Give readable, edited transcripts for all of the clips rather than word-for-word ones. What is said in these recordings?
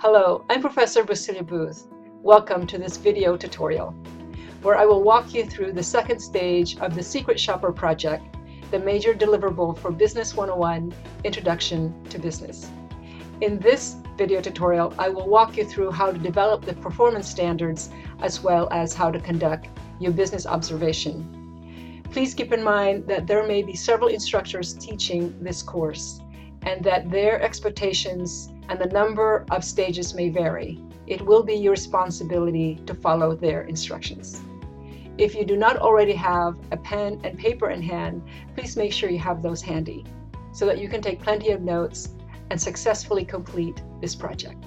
Hello, I'm Professor Bustillo-Booth. Welcome to this video tutorial, where I will walk you through the second stage of the Secret Shopper project, the major deliverable for Business 101, Introduction to Business. In this video tutorial, I will walk you through how to develop the performance standards as well as how to conduct your business observation. Please keep in mind that there may be several instructors teaching this course and that their expectations and the number of stages may vary. It will be your responsibility to follow their instructions. If you do not already have a pen and paper in hand, please make sure you have those handy so that you can take plenty of notes and successfully complete this project.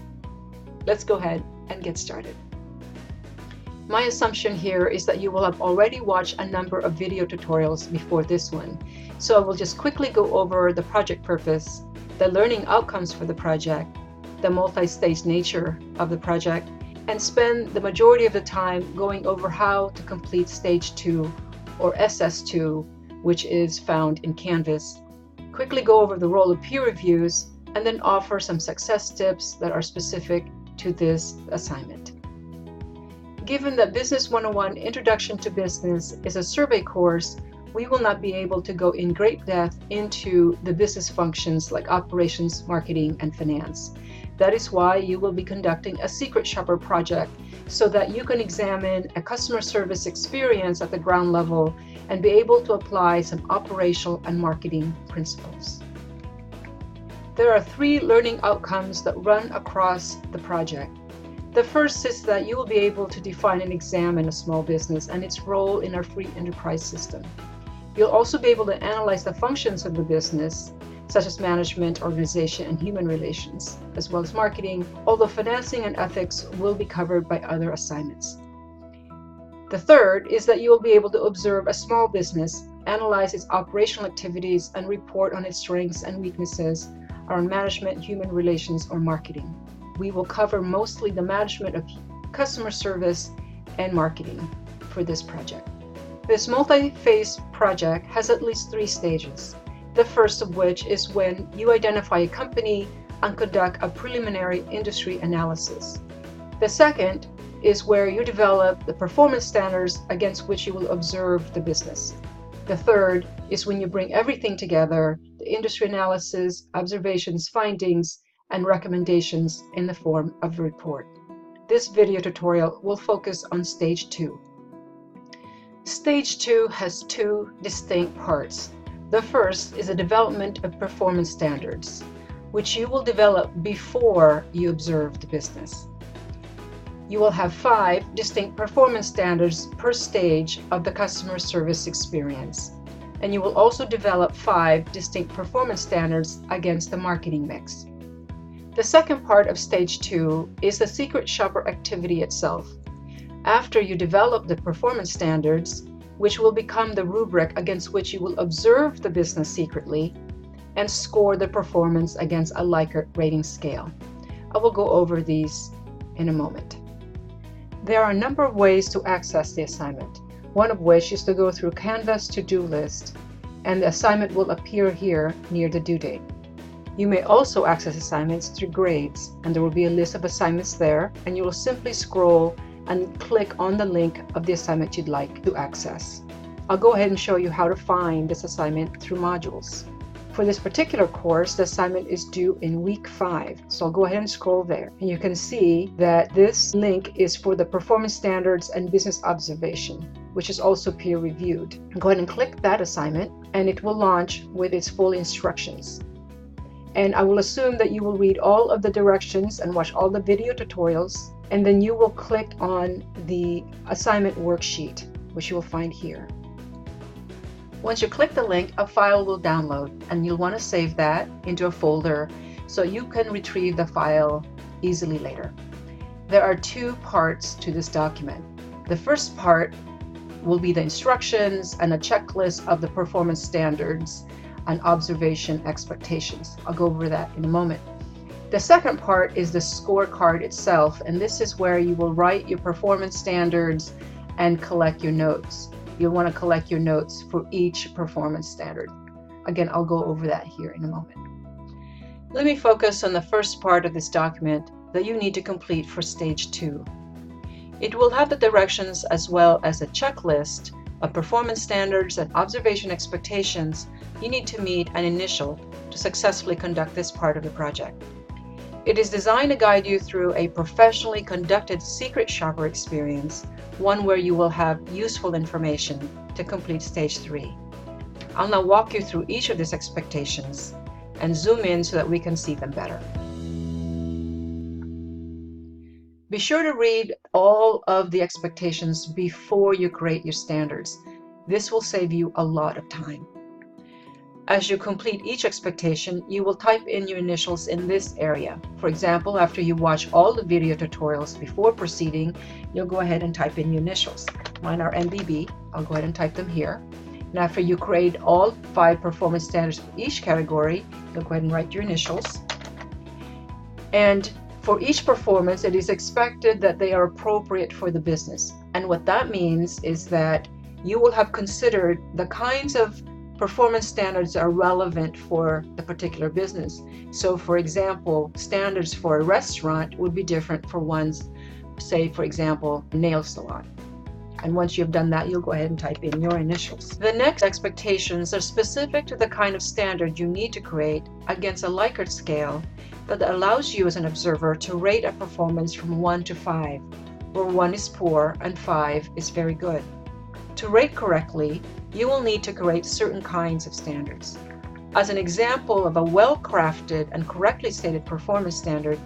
Let's go ahead and get started. My assumption here is that you will have already watched a number of video tutorials before this one, so I will just quickly go over the project purpose, the learning outcomes for the project, the multi-stage nature of the project, and spend the majority of the time going over how to complete Stage 2 or SS2, which is found in Canvas, quickly go over the role of peer reviews, and then offer some success tips that are specific to this assignment. Given that Business 101 Introduction to Business is a survey course, we will not be able to go in great depth into the business functions like operations, marketing, and finance. That is why you will be conducting a Secret Shopper project so that you can examine a customer service experience at the ground level and be able to apply some operational and marketing principles. There are 3 learning outcomes that run across the project. The first is that you will be able to define and examine a small business and its role in our free enterprise system. You'll also be able to analyze the functions of the business, such as management, organization, and human relations, as well as marketing, although financing and ethics will be covered by other assignments. The third is that you will be able to observe a small business, analyze its operational activities, and report on its strengths and weaknesses around management, human relations, or marketing. We will cover mostly the management of customer service and marketing for this project. This multi-phase project has at least 3 stages. The first of which is when you identify a company and conduct a preliminary industry analysis. The second is where you develop the performance standards against which you will observe the business. The third is when you bring everything together, the industry analysis, observations, findings, and recommendations in the form of a report. This video tutorial will focus on Stage 2. Stage 2 has 2 distinct parts. The first is the development of performance standards, which you will develop before you observe the business. You will have 5 distinct performance standards per stage of the customer service experience, and you will also develop 5 distinct performance standards against the marketing mix. The second part of Stage 2 is the Secret Shopper activity itself. After you develop the performance standards, which will become the rubric against which you will observe the business secretly and score the performance against a Likert rating scale. I will go over these in a moment. There are a number of ways to access the assignment, one of which is to go through Canvas to-do list, and the assignment will appear here near the due date. You may also access assignments through grades, and there will be a list of assignments there, and you will simply scroll and click on the link of the assignment you'd like to access. I'll go ahead and show you how to find this assignment through modules. For this particular course, the assignment is due in week 5, so I'll go ahead and scroll there. And you can see that this link is for the performance standards and business observation, which is also peer reviewed. Go ahead and click that assignment, and it will launch with its full instructions. And I will assume that you will read all of the directions and watch all the video tutorials, and then you will click on the assignment worksheet, which you will find here. Once you click the link, a file will download, and you'll want to save that into a folder so you can retrieve the file easily later. There are 2 parts to this document. The first part will be the instructions and a checklist of the performance standards and observation expectations. I'll go over that in a moment. The second part is the scorecard itself, and this is where you will write your performance standards and collect your notes. You'll want to collect your notes for each performance standard. Again, I'll go over that here in a moment. Let me focus on the first part of this document, that you need to complete for stage 2. It will have the directions as well as a checklist of performance standards and observation expectations you need to meet and initial to successfully conduct this part of the project. It is designed to guide you through a professionally conducted secret shopper experience, one where you will have useful information to complete stage 3. I'll now walk you through each of these expectations and zoom in so that we can see them better. Be sure to read all of the expectations before you create your standards. This will save you a lot of time. As you complete each expectation, you will type in your initials in this area. For example, after you watch all the video tutorials before proceeding, you'll go ahead and type in your initials. Mine are MBB. I'll go ahead and type them here. And after you create all 5 performance standards for each category, you'll go ahead and write your initials. And for each performance, it is expected that they are appropriate for the business. And what that means is that you will have considered the kinds of performance standards that are relevant for the particular business. So for example, standards for a restaurant would be different for one's, say for example, nail salon. And once you've done that, you'll go ahead and type in your initials. The next expectations are specific to the kind of standard you need to create against a Likert scale that allows you as an observer to rate a performance from 1 to 5, where 1 is poor and 5 is very good. To rate correctly, you will need to create certain kinds of standards. As an example of a well-crafted and correctly stated performance standard,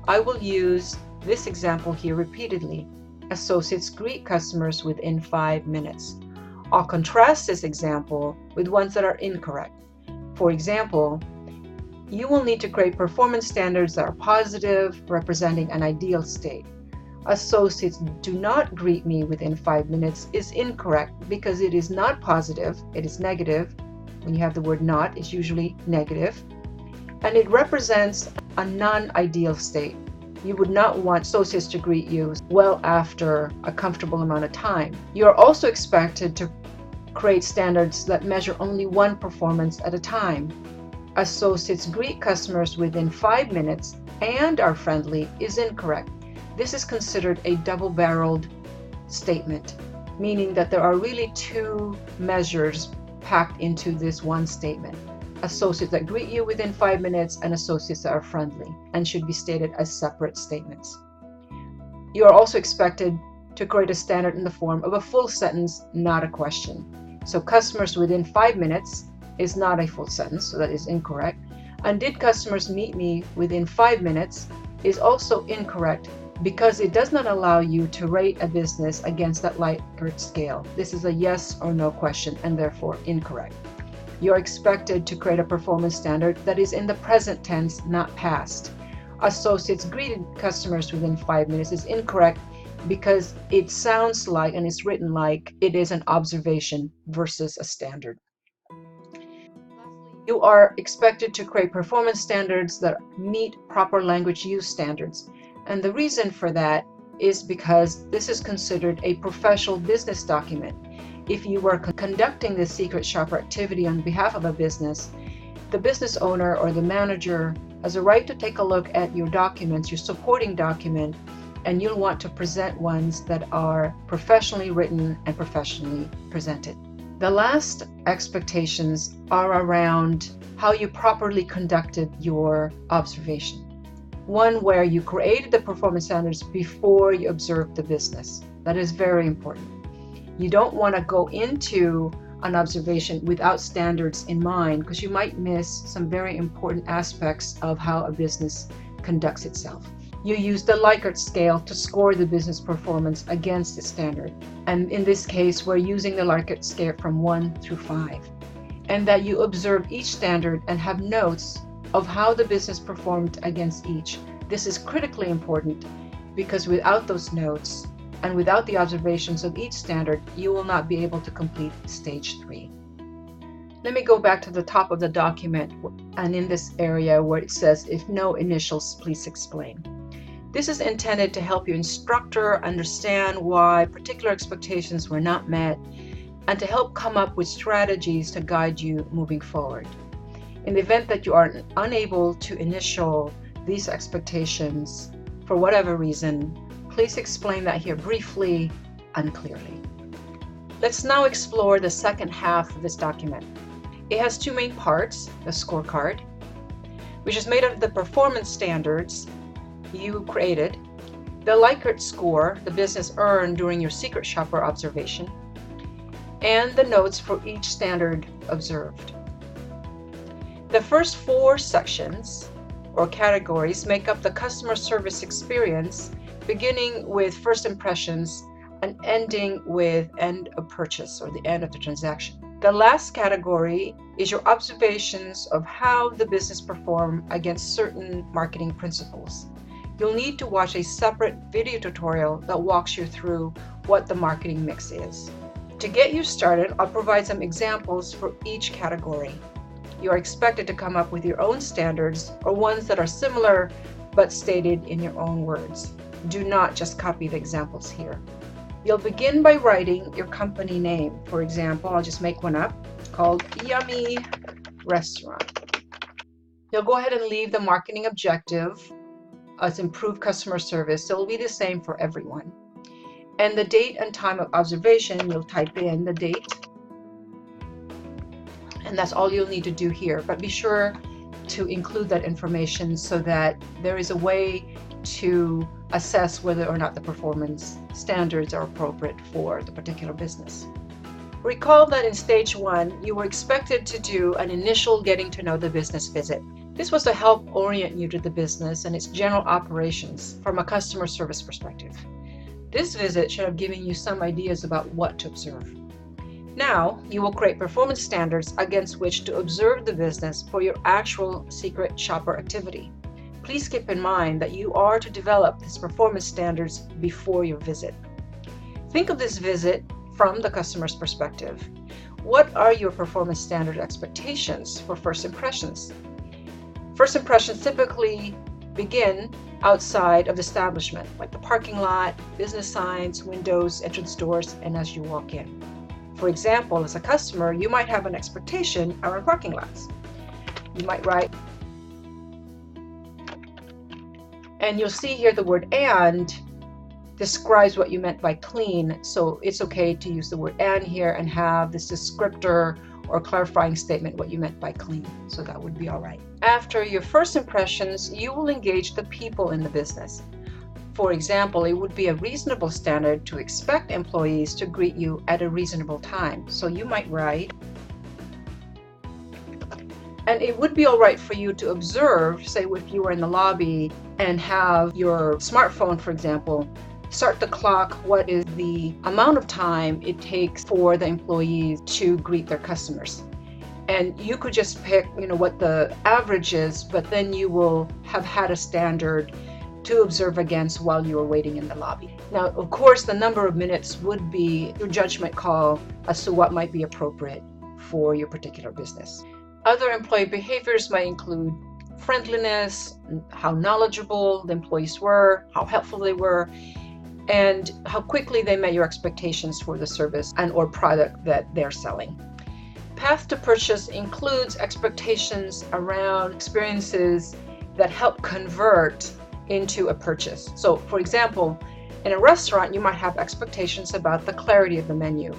I will use this example here repeatedly. Associates greet customers within 5 minutes. I'll contrast this example with ones that are incorrect. For example, you will need to create performance standards that are positive, representing an ideal state. Associates do not greet me within 5 minutes is incorrect because it is not positive, it is negative. When you have the word not, it's usually negative. And it represents a non-ideal state. You would not want associates to greet you well after a comfortable amount of time. You are also expected to create standards that measure only one performance at a time. Associates greet customers within 5 minutes and are friendly is incorrect. This is considered a double-barreled statement, meaning that there are really 2 measures packed into this one statement. Associates that greet you within 5 minutes and associates that are friendly, and should be stated as separate statements. You are also expected to create a standard in the form of a full sentence, not a question. So customers within 5 minutes is not a full sentence, so that is incorrect. And did customers meet me within 5 minutes is also incorrect because it does not allow you to rate a business against that Likert scale. This is a yes or no question and therefore incorrect. You're expected to create a performance standard that is in the present tense, not past. Associates greeted customers within 5 minutes is incorrect because it sounds like and is written like it is an observation versus a standard. You are expected to create performance standards that meet proper language use standards. And the reason for that is because this is considered a professional business document. If you were conducting this secret shopper activity on behalf of a business, the business owner or the manager has a right to take a look at your documents, your supporting document, and you'll want to present ones that are professionally written and professionally presented. The last expectations are around how you properly conducted your observation. One where you created the performance standards before you observed the business. That is very important. You don't want to go into an observation without standards in mind because you might miss some very important aspects of how a business conducts itself. You use the Likert scale to score the business performance against the standard. And in this case, we're using the Likert scale from 1 through 5. And that you observe each standard and have notes of how the business performed against each. This is critically important because without those notes and without the observations of each standard, you will not be able to complete stage 3. Let me go back to the top of the document and in this area where it says, if no initials, please explain. This is intended to help your instructor understand why particular expectations were not met and to help come up with strategies to guide you moving forward. In the event that you are unable to initial these expectations, for whatever reason, please explain that here briefly and clearly. Let's now explore the second half of this document. It has two main parts: the scorecard, which is made of the performance standards you created, the Likert score the business earned during your secret shopper observation, and the notes for each standard observed. The first four sections or categories make up the customer service experience, beginning with first impressions and ending with end of purchase, or the end of the transaction. The last category is your observations of how the business performed against certain marketing principles. You'll need to watch a separate video tutorial that walks you through what the marketing mix is. To get you started, I'll provide some examples for each category. You are expected to come up with your own standards or ones that are similar but stated in your own words. Do not just copy the examples here. You'll begin by writing your company name. For example, I'll just make one up called Yummy Restaurant. You'll go ahead and leave the marketing objective as improved customer service, so it'll be the same for everyone. And the date and time of observation, you'll type in the date, and that's all you'll need to do here. But be sure to include that information so that there is a way to assess whether or not the performance standards are appropriate for the particular business. Recall that in stage 1, you were expected to do an initial getting to know the business visit. This was to help orient you to the business and its general operations from a customer service perspective. This visit should have given you some ideas about what to observe. Now, you will create performance standards against which to observe the business for your actual secret shopper activity. Please keep in mind that you are to develop these performance standards before your visit. Think of this visit from the customer's perspective. What are your performance standard expectations for first impressions? First impressions typically begin outside of the establishment, like the parking lot, business signs, windows, entrance doors, and as you walk in. For example, as a customer, you might have an expectation around parking lots. You might write, and you'll see here the word "and" describes what you meant by clean, so it's okay to use the word "and" here and have this descriptor or clarifying statement what you meant by clean, so that would be all right. After your first impressions, you will engage the people in the business. For example, it would be a reasonable standard to expect employees to greet you at a reasonable time, so you might write, and it would be all right for you to observe, say if you were in the lobby and have your smartphone, for example, start the clock what is the amount of time it takes for the employees to greet their customers. And you could just pick, what the average is, but then you will have had a standard to observe against while you are waiting in the lobby. Now, of course, the number of minutes would be your judgment call as to what might be appropriate for your particular business. Other employee behaviors might include friendliness, how knowledgeable the employees were, how helpful they were, and how quickly they met your expectations for the service and or product that they're selling. Path to purchase includes expectations around experiences that help convert into a purchase. So, for example, in a restaurant, you might have expectations about the clarity of the menu.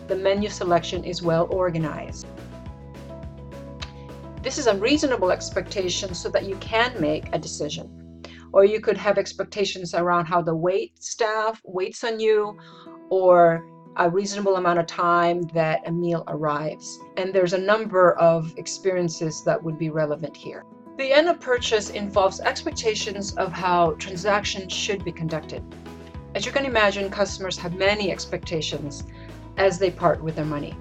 The menu selection is well organized. This is a reasonable expectation so that you can make a decision. Or you could have expectations around how the wait staff waits on you, or a reasonable amount of time that a meal arrives. And there's a number of experiences that would be relevant here. The end of purchase involves expectations of how transactions should be conducted. As you can imagine, customers have many expectations as they part with their money.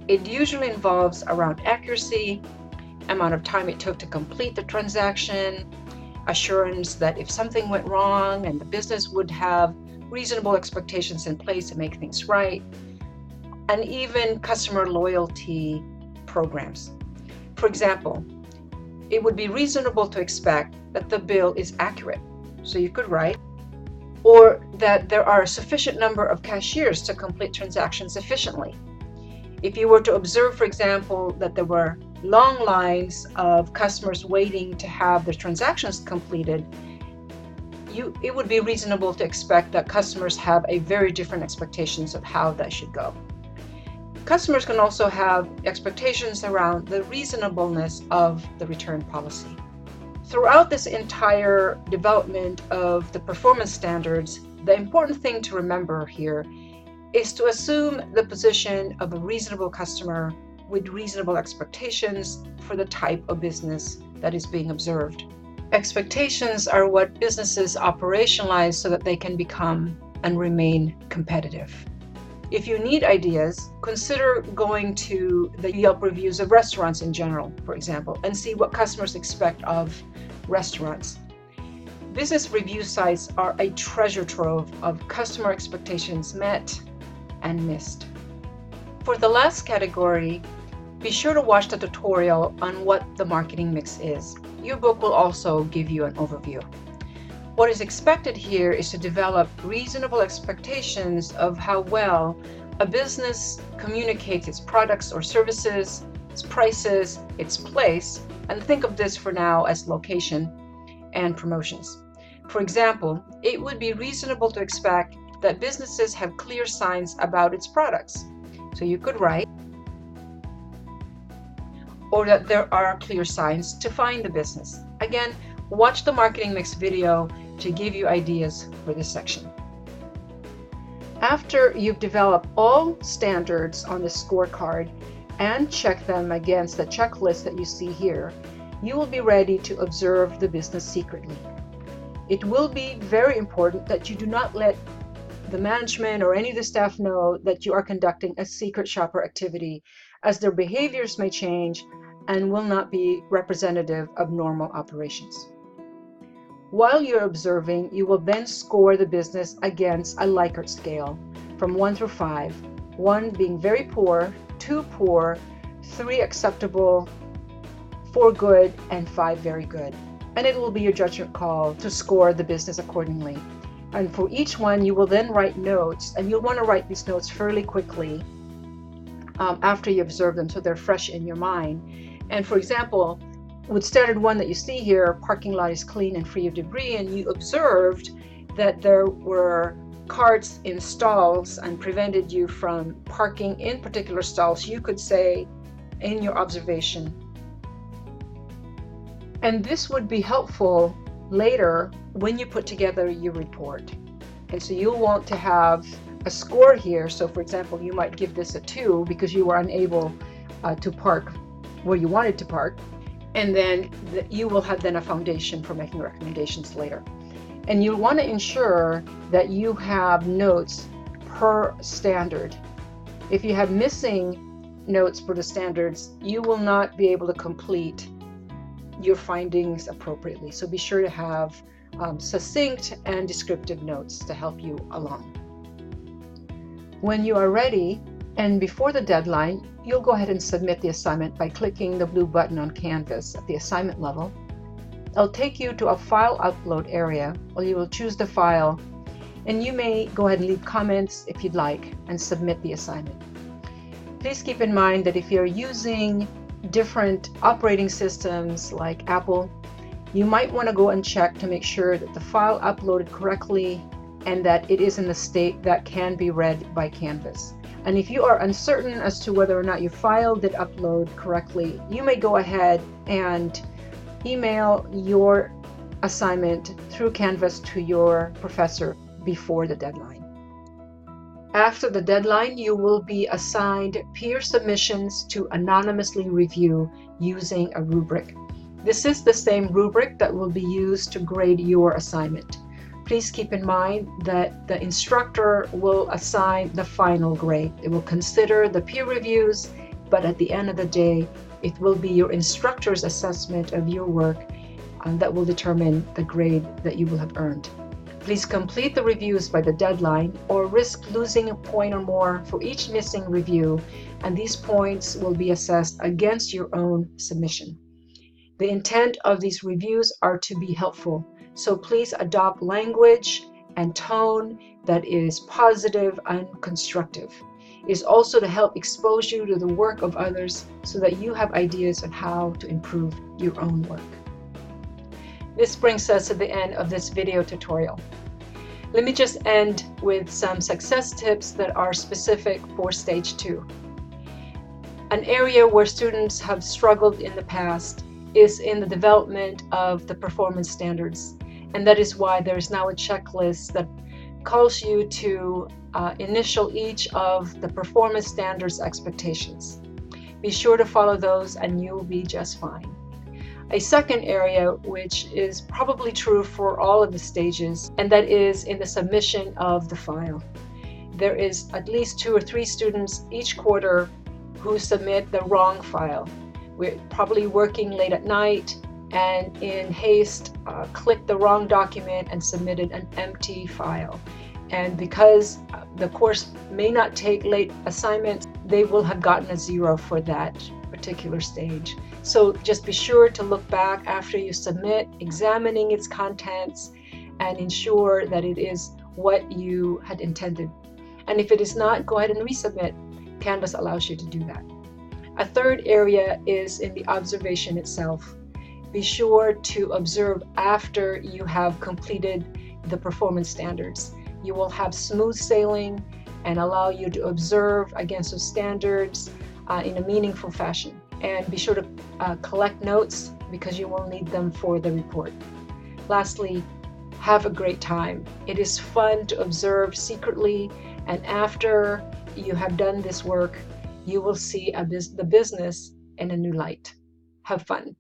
It usually involves around accuracy, amount of time it took to complete the transaction, assurance that if something went wrong and the business would have reasonable expectations in place to make things right, and even customer loyalty programs. For example, it would be reasonable to expect that the bill is accurate, so you could write, or that there are a sufficient number of cashiers to complete transactions efficiently. If you were to observe, for example, that there were long lines of customers waiting to have their transactions completed, it would be reasonable to expect that customers have a very different expectations of how that should go. Customers can also have expectations around the reasonableness of the return policy. Throughout this entire development of the performance standards, the important thing to remember here is to assume the position of a reasonable customer with reasonable expectations for the type of business that is being observed. Expectations are what businesses operationalize so that they can become and remain competitive. If you need ideas, consider going to the Yelp reviews of restaurants in general, for example, and see what customers expect of restaurants. Business review sites are a treasure trove of customer expectations met and missed. For the last category, be sure to watch the tutorial on what the marketing mix is. Your book will also give you an overview. What is expected here is to develop reasonable expectations of how well a business communicates its products or services, its prices, its place, and think of this for now as location and promotions. For example, it would be reasonable to expect that businesses have clear signs about its products. So you could write, or that there are clear signs to find the business. Again, watch the marketing mix video to give you ideas for this section. After you've developed all standards on the scorecard and check them against the checklist that you see here, you will be ready to observe the business secretly. It will be very important that you do not let the management or any of the staff know that you are conducting a secret shopper activity, as their behaviors may change and will not be representative of normal operations. While you're observing, you will then score the business against a Likert scale from 1 through 5, 1 being very poor, 2 poor, 3 acceptable, 4 good, and 5 very good. And it will be your judgment call to score the business accordingly. And for each one, you will then write notes, and you'll want to write these notes fairly quickly after you observe them so they're fresh in your mind. And for example, with standard 1 that you see here, parking lot is clean and free of debris, and you observed that there were carts in stalls and prevented you from parking in particular stalls, you could say in your observation. And this would be helpful later when you put together your report. And so you'll want to have a score here. So for example, you might give this a 2 because you were unable to park where you wanted to park. And then you will have then a foundation for making recommendations later. And you want to ensure that you have notes per standard. If you have missing notes for the standards, you will not be able to complete your findings appropriately. So be sure to have succinct and descriptive notes to help you along. When you are ready and before the deadline, you'll go ahead and submit the assignment by clicking the blue button on Canvas at the assignment level. It'll take you to a file upload area where you will choose the file, and you may go ahead and leave comments if you'd like and submit the assignment. Please keep in mind that if you're using different operating systems like Apple, you might want to go and check to make sure that the file uploaded correctly and that it is in the state that can be read by Canvas. And if you are uncertain as to whether or not your file did upload correctly, you may go ahead and email your assignment through Canvas to your professor before the deadline. After the deadline, you will be assigned peer submissions to anonymously review using a rubric. This is the same rubric that will be used to grade your assignment. Please keep in mind that the instructor will assign the final grade. It will consider the peer reviews, but at the end of the day, it will be your instructor's assessment of your work that will determine the grade that you will have earned. Please complete the reviews by the deadline or risk losing a point or more for each missing review, and these points will be assessed against your own submission. The intent of these reviews are to be helpful, so please adopt language and tone that is positive and constructive. It is also to help expose you to the work of others so that you have ideas on how to improve your own work. This brings us to the end of this video tutorial. Let me just end with some success tips that are specific for Stage 2. An area where students have struggled in the past is in the development of the performance standards, and that is why there is now a checklist that calls you to initial each of the performance standards expectations. Be sure to follow those and you'll be just fine. A second area, which is probably true for all of the stages, and that is in the submission of the file. There is at least 2 or 3 students each quarter who submit the wrong file. We're probably working late at night and in haste clicked the wrong document and submitted an empty file. And because the course may not take late assignments, they will have gotten a 0 for that particular stage. So just be sure to look back after you submit, examining its contents, and ensure that it is what you had intended. And if it is not, go ahead and resubmit. Canvas allows you to do that. A third area is in the observation itself. Be sure to observe after you have completed the performance standards. You will have smooth sailing and allow you to observe against those standards in a meaningful fashion. And be sure to collect notes because you will need them for the report. Lastly, have a great time. It is fun to observe secretly, and after you have done this work, you will see the business in a new light. Have fun.